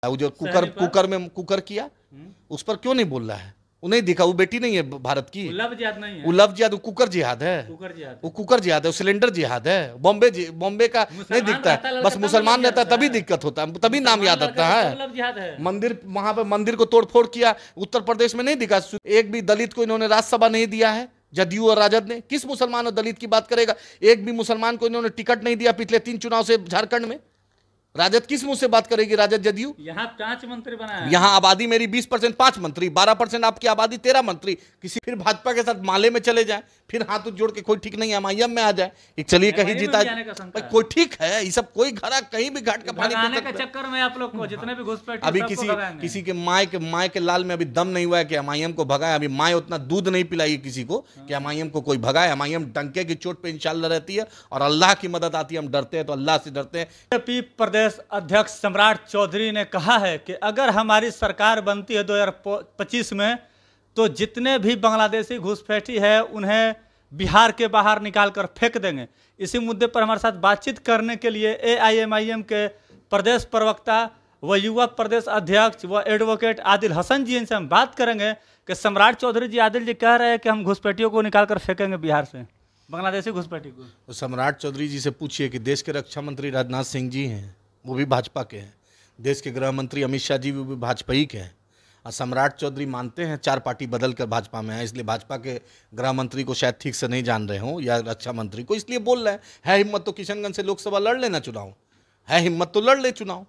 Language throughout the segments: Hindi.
वो जो कुकर किया, उस पर क्यों नहीं बोल रहा है? वो नहीं दिखा, वो बेटी नहीं है भारत की, लव जिहाद नहीं है, वो लव जिहाद, वो कुकर जिहाद है, वो कुकर जिहाद है, वो सिलेंडर जिहाद है। बॉम्बे का नहीं दिखता है, बस मुसलमान रहता है तभी दिक्कत होता है, तभी नाम याद आता है। मंदिर, वहां पे मंदिर को तोड़फोड़ किया, उत्तर प्रदेश में नहीं दिखा, एक भी दलित को इन्होंने राज्यसभा नहीं दिया है, जदयू और राजद ने। किस मुसलमान और दलित की बात करेगा? एक भी मुसलमान को इन्होंने टिकट नहीं दिया पिछले 3 चुनाव से झारखंड में। राजद किस मुंह से बात करेगी? राजद जदयू यहाँ 5 मंत्री बना है, यहाँ आबादी मेरी 20%, 5 मंत्री, 12% आपकी आबादी, 13 मंत्री। किसी फिर भाजपा के साथ माले में चले जाए, फिर हाथ जोड़ के कोई ठीक नहीं है, एमआईएम में आ जाए, चलिए कहीं जीता, कोई ठीक है? ये सब कोई घर कहीं भी घाट का पानी पी सकता है। चक्कर में आप लोग को जितने भी घुसपैठ, अभी किसी के माए के लाल में अभी दम नहीं हुआ है कि एमआईएम को भगाए। अभी माए उतना दूध नहीं पिलाई किसी को कि एमआईएम को कोई भगाए। एमआईएम डंके की चोट पे इंशाल्लाह रहती है और अल्लाह की मदद आती है। हम डरते हैं तो अल्लाह से डरते हैं। बीजेपी प्रदेश अध्यक्ष सम्राट चौधरी ने कहा है कि अगर हमारी सरकार बनती है 2025 में, तो जितने भी बांग्लादेशी घुसपैठी है उन्हें बिहार के बाहर निकाल कर फेंक देंगे। इसी मुद्दे पर हमारे साथ बातचीत करने के लिए एआईएमआईएम के प्रदेश प्रवक्ता व युवा प्रदेश अध्यक्ष व एडवोकेट आदिल हसन जी, इनसे हम बात करेंगे कि सम्राट चौधरी जी, आदिल जी कह रहे हैं कि हम घुसपैठियों को निकाल कर फेंकेंगे बिहार से, बांग्लादेशी घुसपैठी को। तो सम्राट चौधरी जी से पूछिए कि देश के रक्षा मंत्री राजनाथ सिंह जी हैं, वो भी भाजपा के हैं। देश के गृह मंत्री अमित शाह जी, वो भी भाजपा ही के हैं। और सम्राट चौधरी मानते हैं 4 पार्टी बदल कर भाजपा में है, इसलिए भाजपा के गृह मंत्री को शायद ठीक से नहीं जान रहे हों, या रक्षा मंत्री को, इसलिए बोल रहे हैं। है हिम्मत तो किशनगंज से लोकसभा लड़ लेना चुनाव, है हिम्मत तो लड़ ले चुनाव,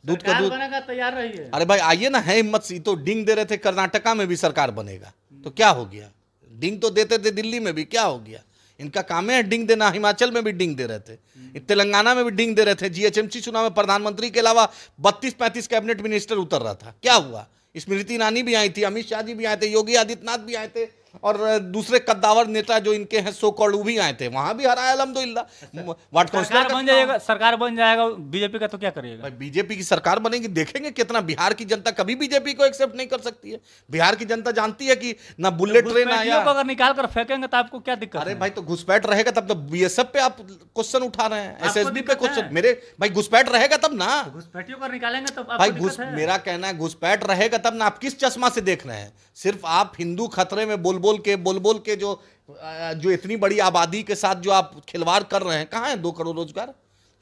दूध का दूध बनेगा, तैयार रहिए। अरे भाई आइए ना, है हिम्मत से। तो डिंग दे रहे थे कर्नाटका में भी सरकार बनेगा, तो क्या हो गया? डिंग तो देते थे दिल्ली में भी, क्या हो गया? इनका काम है डिंग देना। हिमाचल में भी डिंग दे रहे थे, तेलंगाना में भी डिंग दे रहे थे। जीएचएमसी चुनाव में प्रधानमंत्री के अलावा 32-35 कैबिनेट मिनिस्टर उतर रहा था, क्या हुआ? स्मृति ईरानी भी आई थी, अमित शाह जी भी आए थे, योगी आदित्यनाथ भी आए थे, और दूसरे कद्दावर नेता जो इनके हैं सो कॉल्ड, वो भी आए थे, वहां भी हराया अल्हम्दुलिल्लाह। वार्ड काउंसिलर बन जाएगा, सरकार बन जाएगा बीजेपी का, तो क्या करिएगा? बीजेपी की सरकार बनेगी, देखेंगे कितना। बिहार की जनता कभी बीजेपी को एक्सेप्ट नहीं कर सकती है। बिहार की जनता जानती है कि ना बुलेट ट्रेन आया, अगर निकाल कर फेंकेंगे तो आपको क्या दिक्कत? अरे भाई तो घुसपैठ रहेगा तब तो बीएसएफ पे आप क्वेश्चन उठा रहे हैं, एसएसबी पे क्वेश्चन। मेरे भाई घुसपैठ रहेगा तब ना, घुसपैठियों को निकालेंगे तब भाई मेरा कहना है घुसपैठ रहेगा तब ना। आप किस चश्मा से देख रहे हैं? सिर्फ आप हिंदू खतरे में बोल बोल के जो इतनी बड़ी आबादी के साथ जो आप खिलवाड़ कर रहे हैं। कहाँ है 2 करोड़ रोजगार?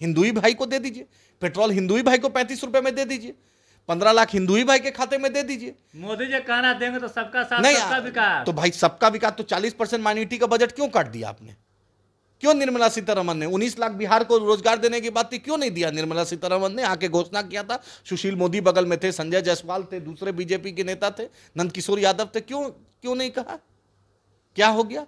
हिंदुई भाई को दे दीजिए, पेट्रोल हिंदुई भाई को 35 रुपए में दे दीजिए, 15 लाख हिंदुई भाई के खाते में दे दीजिए। मोदी जी कहना देंगे तो सबका साथ, नहीं, सबका विकास। तो भाई सबका विकास, तो 40% माइनॉरिटी का बजट क्यों काट दिया आपने? क्यों निर्मला सीतारमन ने 19 लाख बिहार को रोजगार देने की बात थी, क्यों नहीं दिया? निर्मला सीतारमन ने आके घोषणा किया था, सुशील मोदी बगल में थे, संजय जायसवाल थे, दूसरे बीजेपी के नेता थे, नंदकिशोर यादव थे, क्यों नहीं कहा? क्या हो गया?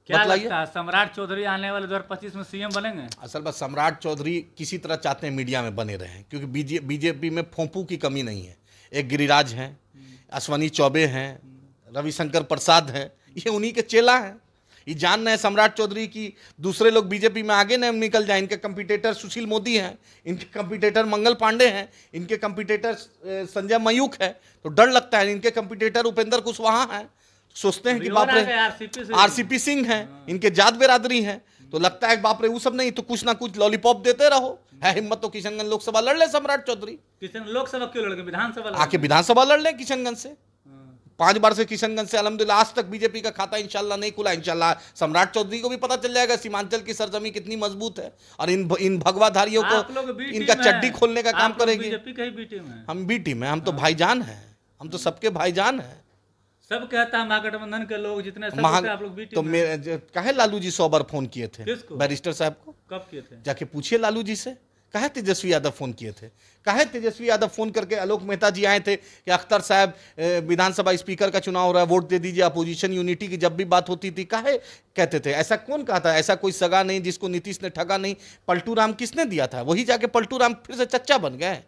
क्या लगता है सम्राट चौधरी आने वाले 2025 में सीएम बनेंगे? असल बात, सम्राट चौधरी किसी तरह चाहते हैं मीडिया में बने रहें, क्योंकि बीजेपी में फोंपू की कमी नहीं है। एक गिरिराज हैं, अश्वनी चौबे हैं, रविशंकर प्रसाद हैं, ये उन्हीं के चेला हैं। ये जान रहे हैं सम्राट चौधरी की दूसरे लोग बीजेपी में आगे न निकल जाए। इनके कंपटीटर सुशील मोदी हैं, इनके कंपटीटर मंगल पांडे हैं, इनके कंपटीटर संजय मयूख है, तो डर लगता है। इनके कंपटीटर उपेंद्र कुशवाहा हैं, सोचते हैं कि बाप रे आरसीपी सिंह हैं, इनके जात बिरादरी हैं, तो लगता है बाप रे वो सब नहीं तो कुछ ना कुछ लॉलीपॉप देते रहो। है हिम्मत तो किशनगंज लोकसभा लड़ ले सम्राट चौधरी। लोकसभा क्यों लड़के, विधानसभा आके विधानसभा लड़ ले किशनगंज से। 5 बार से किशनगंज से अल्हम्दुलिल्लाह आज तक बीजेपी का खाता इंशाल्लाह नहीं खुला। इंशाल्लाह सम्राट चौधरी को भी पता चल जाएगा सीमांचल की सरजमी कितनी मजबूत है, और इन भगवाधारियों को इनका चड्डी खोलने का काम करेगी। हम बी टीम है, हम तो भाईजान हैं, हम तो सबके भाईजान हैं। सब कहता है महागठबंधन के लोग जितने सब आप लोग बी टीम। तो मेरे कहे लालू जी 100 बार फोन किए थे बैरिस्टर साहब को, कब किए थे? जाके पूछिए लालू जी से। कहे तेजस्वी यादव फोन किए थे, कहे तेजस्वी यादव फोन करके आलोक मेहता जी आए थे कि अख्तर साहब विधानसभा स्पीकर का चुनाव हो रहा है, वोट दे दीजिए। अपोजिशन यूनिटी की जब भी बात होती थी कहे कहते थे, ऐसा कौन कहा था? ऐसा कोई सगा नहीं जिसको नीतीश ने ठगा नहीं। पलटू राम किसने दिया था? वही जाके पलटू राम फिर से चच्चा बन गए।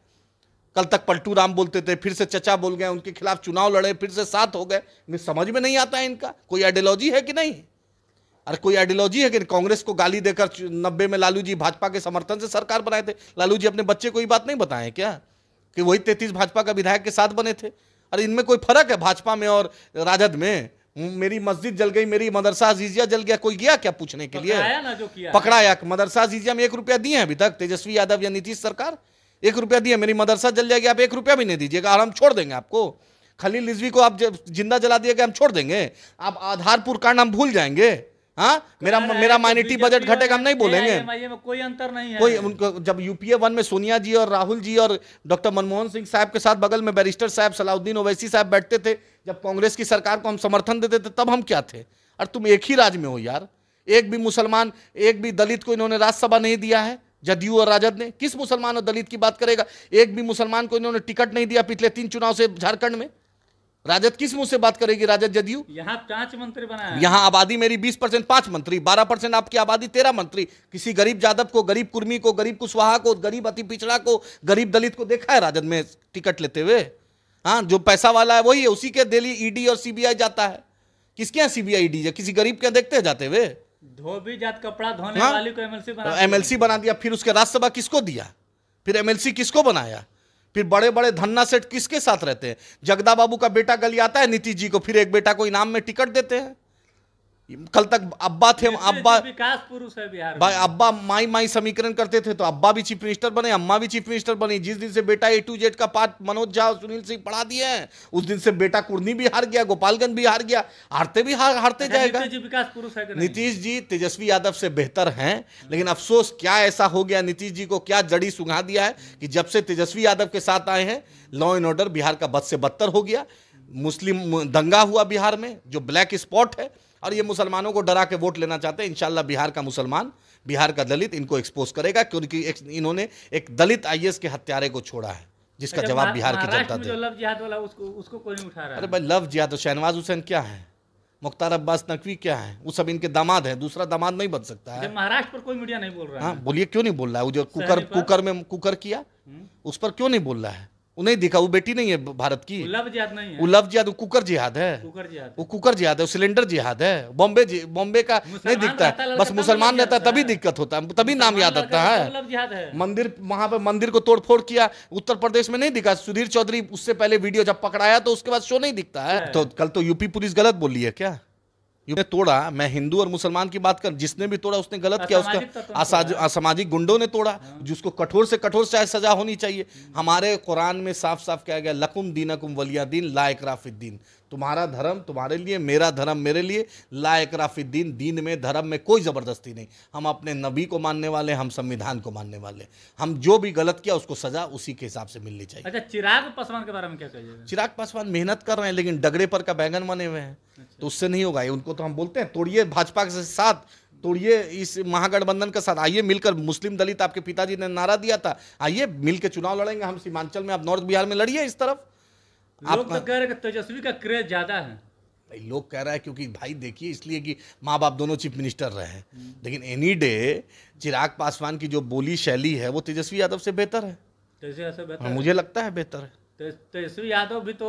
कल तक पलटू राम बोलते थे, फिर से चचा बोल गए, उनके खिलाफ चुनाव लड़े, फिर से साथ हो गए। समझ में नहीं आता है इनका कोई आइडियोलॉजी है कि नहीं? अरे कोई आइडियोलॉजी है कि कांग्रेस को गाली देकर 90 में लालू जी भाजपा के समर्थन से सरकार बनाए थे। लालू जी अपने बच्चे को ये बात नहीं बताएं क्या कि वही 33 भाजपा का विधायक के साथ बने थे? अरे इनमें कोई फर्क है भाजपा में और राजद में? मेरी मस्जिद जल गई, मेरी मदरसा अजीजिया जल गया, कोई गया क्या पूछने के लिए? ना जो किया पकड़ाया। मदरसा अजीजिया में 1 रुपया दिए हैं अभी तक तेजस्वी यादव या नीतीश सरकार? ₹1 दिए, मेरी मदरसा जल जाएगी, आप ₹1 भी नहीं दीजिएगा और हम छोड़ देंगे आपको। खलील रिजवी को आप जिंदा जला दिएगा, हम छोड़ देंगे। आप आधारपुर कांड हम भूल जाएंगे। हाँ, मेरा माइनॉरिटी बजट घटेगा, हम नहीं बोलेंगे। AIMIM में कोई अंतर नहीं है। कोई उनको जब यूपीए 1 में सोनिया जी और राहुल जी और डॉक्टर मनमोहन सिंह साहब के साथ बगल में बैरिस्टर साहब सलाउद्दीन ओवैसी साहब बैठते थे, जब कांग्रेस की सरकार को हम समर्थन देते थे, तब हम क्या थे? और तुम एक ही राज में हो यार। एक भी मुसलमान, एक भी दलित को इन्होंने राज्यसभा नहीं दिया है, जदयू और राजद ने। किस मुसलमान और दलित की बात करेगा? एक भी मुसलमान को इन्होंने टिकट नहीं दिया पिछले 3 चुनाव से झारखंड में। राजद किस मुंह से बात करेगी? राजद जदयू यहाँ 5 मंत्री बनाया। यहाँ आबादी मेरी 20%, 5 मंत्री, 12% आपकी आबादी, 13 मंत्री। किसी गरीब यादव को, गरीब कुर्मी को, गरीब कुशवाहा को, गरीब अति पिछड़ा को, गरीब दलित को देखा है राजद में टिकट लेते हुए? हाँ, जो पैसा वाला है वही है, उसी के दिल्ली ईडी और सीबीआई जाता है। किसके यहाँ सीबीआई ईडी है? किसी गरीब के देखते हैं जाते हुए? धोबी जात कपड़ा धोने हाँ? वाली को MLC एमएलसी बना दिया, फिर उसके राज्यसभा किसको दिया? फिर एमएलसी किसको बनाया? फिर बड़े बड़े धन्ना सेठ किसके साथ रहते हैं? जगदा बाबू का बेटा गलियाता है नीतीश जी को, फिर एक बेटा को इनाम में टिकट देते हैं। कल तक अब्बा थे, अब्बा विकास पुरुष है बिहार भाई, अब्बा माई माई समीकरण करते थे तो अब्बा भी चीफ मिनिस्टर बने, अम्मा भी चीफ मिनिस्टर बनी। जिस दिन से बेटा A to Z का पार्ट मनोज झा और सुनील सिंह पढ़ा दिए हैं, उस दिन से बेटा कुर्नी भी हार गया, गोपालगंज भी हार गया, हारते जाएगा। नीतीश जी विकास पुरुष है कि नहीं? नीतीश जी तेजस्वी यादव से बेहतर हैं, लेकिन अफसोस क्या ऐसा हो गया, नीतीश जी को क्या जड़ी सुंघा दिया है कि जब से तेजस्वी यादव के साथ आए हैं, लॉ एंड ऑर्डर बिहार का बद से बदतर हो गया। मुस्लिम दंगा हुआ बिहार में, जो ब्लैक स्पॉट है, और ये मुसलमानों को डरा के वोट लेना चाहते हैं। इंशाल्लाह बिहार का मुसलमान, बिहार का दलित इनको एक्सपोज करेगा, क्योंकि इन्होंने एक दलित IAS के हत्यारे को छोड़ा है, जिसका जवाब बिहार की जनता दे। लव जिहाद वाला उसको कोई नहीं उठा रहा है। अरे भाई, लव जिहाद तो शहनवाज हुसैन क्या है, मुख्तार अब्बास नकवी क्या है? वो सब इनके दामाद हैं, दूसरा दामाद नहीं बन सकता है। महाराष्ट्र पर कोई मीडिया नहीं बोल रहा है। हाँ, बोलिए क्यों नहीं बोल रहा है? वो जो कुकर किया, उस पर क्यों नहीं बोल रहा है? वो नहीं दिखा, वो बेटी नहीं है भारत की। लव जिहाद नहीं है, वो लव जिहाद, वो कुकर जिहाद है। वो कुकर जिहाद है, वो सिलेंडर जिहाद है। बॉम्बे का नहीं दिखता है, बस मुसलमान रहता है तभी दिक्कत होता है, तभी नाम याद आता है। मंदिर, वहां पे मंदिर को तोड़फोड़ किया, उत्तर प्रदेश में नहीं दिखा। सुधीर चौधरी उससे पहले वीडियो जब पकड़ाया तो उसके बाद शो नहीं दिखता है। तो कल तो यूपी पुलिस गलत बोली है क्या? यूपी ने तोड़ा, मैं हिंदू और मुसलमान की बात कर, जिसने भी तोड़ा उसने गलत किया, उसका असामाजिक गुंडों ने तोड़ा, जिसको कठोर से कठोर सजा होनी चाहिए। हमारे कुरान में साफ साफ कहा गया, लकुम दीनकुम वलिया दीन ला इकराह फिद्दीन। तुम्हारा धर्म तुम्हारे लिए, मेरा धर्म मेरे लिए, ला इकराह फिद्दीन। दीन में, धर्म में कोई जबरदस्ती नहीं। हम अपने नबी को मानने वाले, हम संविधान को मानने वाले। हम जो भी गलत किया उसको सजा उसी के हिसाब से मिलनी चाहिए। अच्छा, चिराग पासवान के बारे में क्या कहिएगा? चिराग पासवान मेहनत कर रहे हैं, लेकिन डगरे पर का बैगन बने हुए हैं, तो उससे नहीं होगा। उनको तो हम बोलते हैं तोड़िए भाजपा के साथ, तोड़िए इस महागठबंधन के साथ, आइए मिलकर। मुस्लिम दलित आपके पिताजी ने नारा दिया था, आइए मिलकर चुनाव लड़ेंगे हम सीमांचल में, आप नॉर्थ बिहार में लड़िए इस तरफ। लोग तो कह रहे हैं तेजस्वी का क्रेज ज्यादा है। भाई लोग कह रहा है क्योंकि भाई देखिए, इसलिए कि माँ बाप दोनों चीफ मिनिस्टर रहे हैं, लेकिन एनी डे चिराग पासवान की जो बोली शैली है वो तेजस्वी यादव से बेहतर है। मुझे लगता है बेहतर है। तेजस्वी यादव भी तो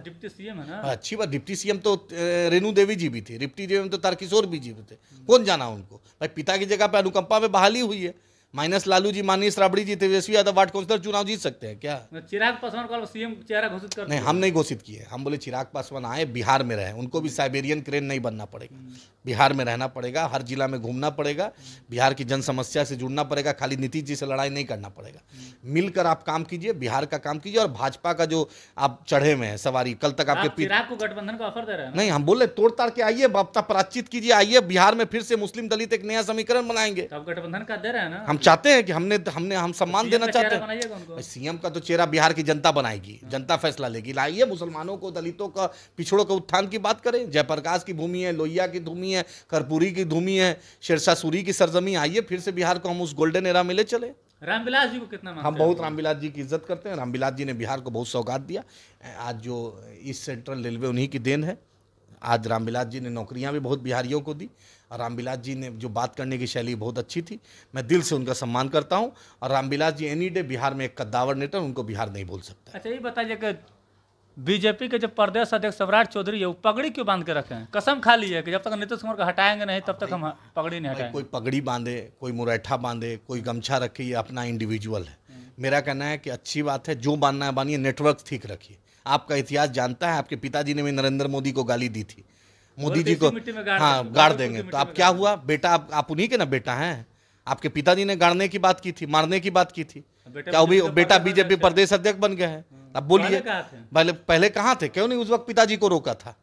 डिप्टी CM है ना। अच्छी बात, डिप्टी CM तो रेणु देवी जी भी थी, डिप्टी CM तो तारकिशोर भी जी थे। कौन जाना उनको? भाई पिता की जगह पे अनुकंपा में बहाली हुई है। माइनस लालू जी, मानीश राबड़ी जी, तेजस्वी यादव वार्ड काउंसिलर चुनाव जीत सकते हैं क्या? चिराग पासवान को CM चेहरा घोषित कर नहीं, हम नहीं घोषित किए। हम बोले चिराग पासवान आए, बिहार में रहे, उनको भी साइबेरियन क्रेन नहीं बनना पड़ेगा, बिहार में रहना पड़ेगा, हर जिला में घूमना पड़ेगा, बिहार की जन समस्या से जुड़ना पड़ेगा, खाली नीतीश जी से लड़ाई नहीं करना पड़ेगा। मिलकर आप काम कीजिए, बिहार का काम कीजिए, और भाजपा का जो आप चढ़े में है सवारी, कल तक आपके चिराग को गठबंधन का ऑफर दे रहे हैं। नहीं, हम बोले तोड़ ताड़ के आइए, बातचीत कीजिए, आइए बिहार में फिर से मुस्लिम दलित एक नया समीकरण बनाएंगे। आप गठबंधन का दे रहे हैं ना। हम चाहते हैं कि हम सम्मान देना चाहते हैं। CM का तो चेहरा बिहार की जनता बनाएगी, जनता फैसला लेगी। लाइए मुसलमानों को, दलितों का, पिछड़ों के उत्थान की बात करें। जयप्रकाश की भूमि है, लोहिया की भूमि है, कर्पूरी की भूमि है, शेरशाह सूरी की सरजमी। आइए फिर से बिहार को हम उस गोल्डन एरा में ले चले। रामविलास जी को कितना मानते हैं? हम बहुत रामविलास जी की इज्जत करते हैं। रामविलास जी ने बिहार को बहुत सौगात दिया। आज जो ईस्ट सेंट्रल रेलवे उन्हीं की देन है। आज रामविलास जी ने नौकरियां भी बहुत बिहारियों को दी, और रामविलास जी ने जो बात करने की शैली बहुत अच्छी थी। मैं दिल से उनका सम्मान करता हूं, और रामविलास जी एनी डे बिहार में एक कद्दावर नेता, उनको बिहार नहीं भूल सकता। अच्छा, ये बताइए कि बीजेपी के जो प्रदेश अध्यक्ष सम्राट चौधरी है, वो पगड़ी क्यों बांध के रखे हैं? कसम खा ली है कि जब तक नीतीश कुमार को हटाएंगे नहीं तब तक हम पगड़ी नहीं हटाएंगे। कोई पगड़ी बांधे, कोई मुरैठा बांधे, कोई गमछा रखे, ये अपना इंडिविजुअल है। मेरा कहना है कि अच्छी बात है, जो बांधना है बांधिए, नेटवर्क ठीक रखिए। आपका इतिहास जानता है, आपके पिताजी ने भी नरेंद्र मोदी को गाली दी थी, मोदी जी को हाँ गाड़ देंगे, तो अब क्या हुआ? बेटा आप उन्हीं के ना बेटा हैं। आपके पिताजी ने गाड़ने की बात की थी, मारने की बात की थी। क्या वो भी बेटा बीजेपी प्रदेश अध्यक्ष बन गया है? अब बोलिए, पहले कहाँ थे? क्यों नहीं उस वक्त पिताजी को रोका था?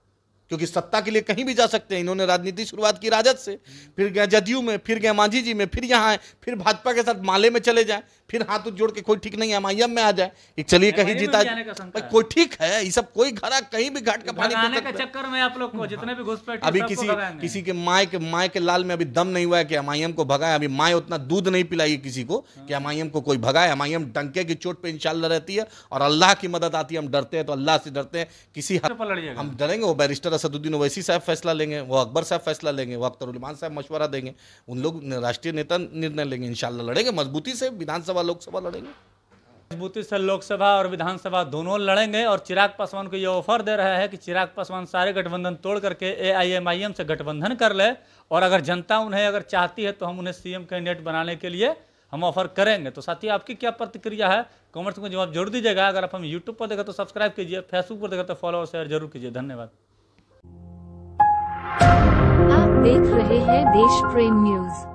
क्योंकि सत्ता के लिए कहीं भी जा सकते हैं। इन्होंने राजनीति शुरुआत की राजद से, फिर गए जदयू में, फिर गए मांझी जी में, फिर यहाँ आए, फिर भाजपा के साथ माले में चले जाए, फिर हाथ जोड़ के कोई ठीक नहीं है MIM में आ जाए कि चलिए कहीं जीता भाई कोई ठीक है। ये सब कोई घड़ा कहीं भी घाट का पानी पी सकता है। चक्कर में आप लोग को जितने भी घुसपैठ अभी किसी के माए के लाल में अभी दम नहीं हुआ है कि MIM को भगाए। अभी माए उतना दूध नहीं पिलाई किसी को कि MIM को कोई भगाए। MIM डंके की चोट पे इंशाल्लाह रहती है और अल्लाह की मदद आती है। हम डरते हैं तो अल्लाह से डरते हैं, किसी हम डरेंगे। वो बैरिस्टर असदुद्दीन ओवैसी साहब फैसला लेंगे, वो अकबर साहब फैसला लेंगे, वो अख्तरुल साहब मशवरा देंगे, उन लोग राष्ट्रीय नेता निर्णय लेंगे। इंशाल्लाह लड़ेंगे मजबूती से, विधानसभा लोकसभा लड़ेंगे मजबूती से। लोकसभा और विधानसभा दोनों लड़ेंगे। और चिराग पासवान को ये ऑफर दे रहा है कि चिराग पासवान सारे गठबंधन तोड़ करके AIMIM से गठबंधन कर ले, और अगर जनता उन्हें अगर चाहती है तो हम उन्हें CM कैंडिडेट बनाने के लिए हम ऑफर करेंगे। तो साथी आपकी क्या प्रतिक्रिया है कमेंट्स में जवाब जरूर दीजिएगा। अगर आप हम यूट्यूब पर देखा तो सब्सक्राइब कीजिए, फेसबुक पर देखा तो फॉलो और शेयर जरूर कीजिए। धन्यवाद। आप देख रहे हैं देश प्रेम न्यूज।